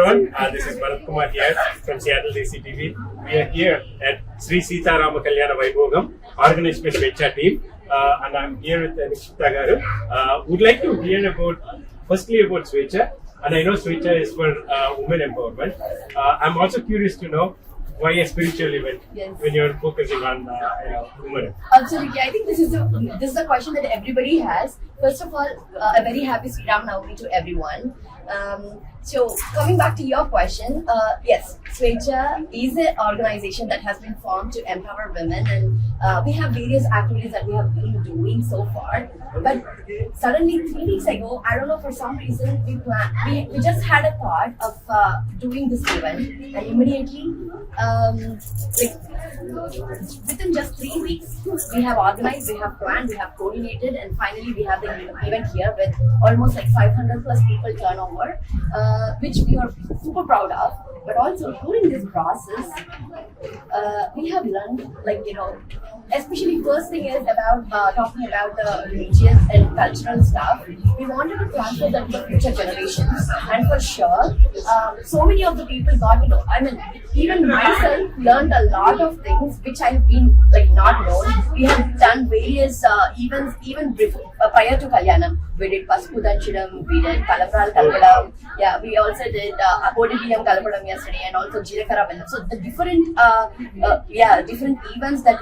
everyone. This is Bharat Kumar here from Seattle DCTV. We are here at Sri Sita Rama Kalyana Vaibhogam, organized by Swecha team. And I'm here with Nikshita Garu. Would like to hear firstly about Swecha. And I know Swecha is for women empowerment. I'm also curious to know why a spiritual event when you're focusing on women. Absolutely. I think this is a question that everybody has. First of all, a very happy Sri Ram Navami to everyone. So coming back to your question, yes, Swecha is an organization that has been formed to empower women, and we have various activities that we have been doing so far. But suddenly 3 weeks ago, I don't know, for some reason we just had a thought of doing this event, and immediately within just 3 weeks we have organized, we have planned, we have coordinated, and finally we have the event here with almost like 500 plus people turnover, which we are super proud of. But also during this process, we have learned, especially first thing is about talking about the religious and cultural stuff. We wanted to transfer that to the future generations, and for sure, so many of the people got to know. I mean, even myself learned a lot of things which I have been not known. We have done various events even before, prior to Kalyanam. We did Pasupu Danchidam, we did Kalapral Kalpadam. Yeah, we also did Odidiyam Kalapadam yesterday, and also Jirakara Bellam. So the different different events that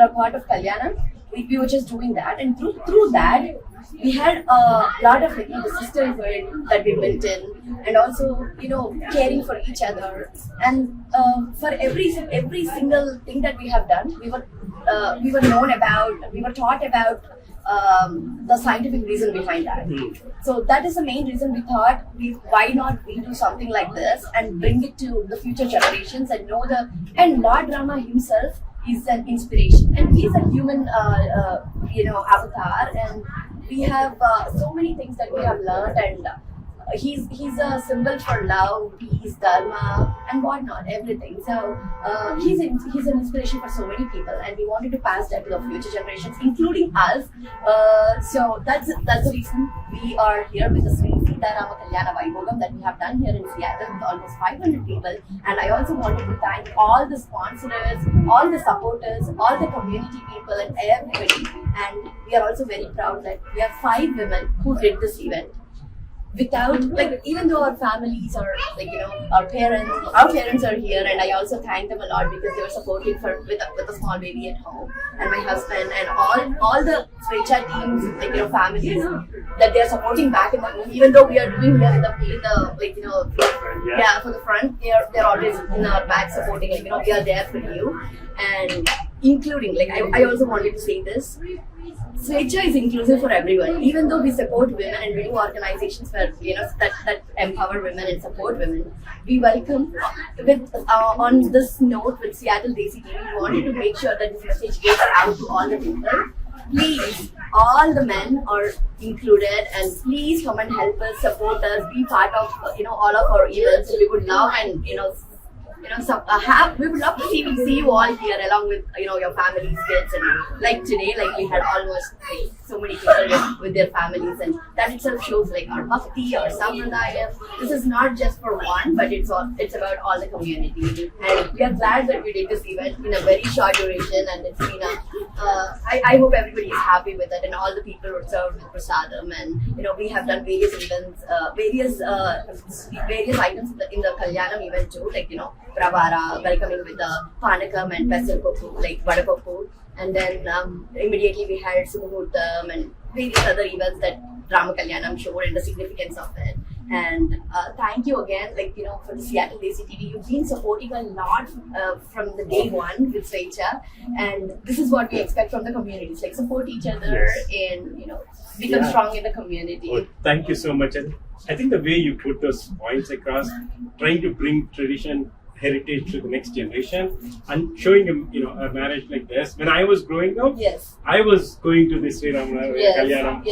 are part of Kalyanam, we were just doing that, and through that we had a lot of the sisterhood that we built in, and also caring for each other, and for every single thing that we have done, we were known about, we were taught about the scientific reason behind that. So that is the main reason we thought, why not we do something like this and bring it to the future generations and and Lord Rama himself is an inspiration, and he's a human avatar, and we have so many things that we have learned, and he's a symbol for love, peace, dharma, and whatnot, everything. So he's an inspiration for so many people, and we wanted to pass that to the future generations, including us. So that's the reason we are here with the Sri Sita Rama Kalyana Vaibhogam that we have done here in Seattle with almost 500 people. And I also wanted to thank all the sponsors, all the supporters, all the community people, and everybody. And we are also very proud that we have 5 women who did this event. Without, even though our families are, our parents are here, and I also thank them a lot because they were supporting with a small baby at home, and my husband, and all the Swecha teams, families that they are supporting back in the home. Even though we are doing here for the front, they're always in our back supporting, we are there for you, and including, I also wanted to say this. Swecha is inclusive for everyone. Even though we support women and we do organizations where that empower women and support women, we welcome on this note with Seattle DCTV. We wanted to make sure that this message gets out to all the people. Please, all the men are included, and please come and help us, support us, be part of all of our events. We would love and we would love to see you all here along with your families, kids, and like today, we had almost so many people with their families, and that itself shows our bhakti, our sampradaya. This is not just for one, but it's about all the community, and we are glad that we did this event in a very short duration, and it's been I hope everybody is happy with it, and all the people were served with prasadam, and we have done various events, various items in the Kalyanam event too, Pravara, welcoming with the Panakam and Pesarpappu, Vadapappu, and then immediately we had Sumuhurtam and various other events that Rama Kalyanam showed and the significance of it. And thank you again, for the Seattle DCTV. You've been supporting a lot from the day one with Swecha, and this is what we expect from the communities, support each other and become strong in the community. Oh, thank you so much. And I think the way you put those points across, trying to bring tradition, heritage to the next generation, and showing a marriage like this. When I was growing up, I was going to this Sri Rama Kalyanam,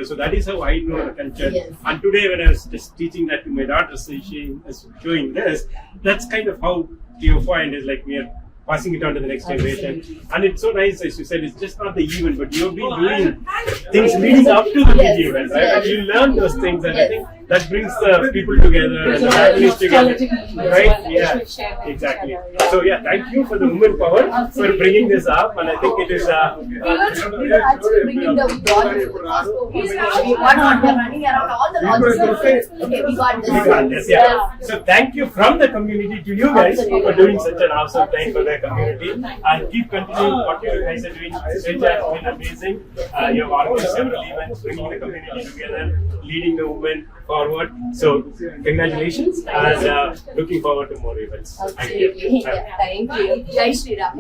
so that is how I know the culture. And today, when I was just teaching that to my daughter, so she is showing this. That's kind of how you find is we are passing it on to the next generation. And it's so nice, as you said, it's just not the event, but you've been doing things leading up to the big event, right? And you learn those things, and I think that brings the people together and the families together, right? Yeah, exactly. So yeah, thank you for the women power for bringing this up, and I think it is. We were actually bringing the dog to the Costco. We got on, we're running around all the logistics. Okay, we got this. Yeah. So thank you from the community to you guys for doing such an awesome thing for the community, and keep continuing what you guys are doing. It has been amazing. You have organized several events, bringing the community together, leading the women forward. So congratulations, and looking forward to more events. Thank you. Absolutely. Yeah, thank you. Jai Shri Ram.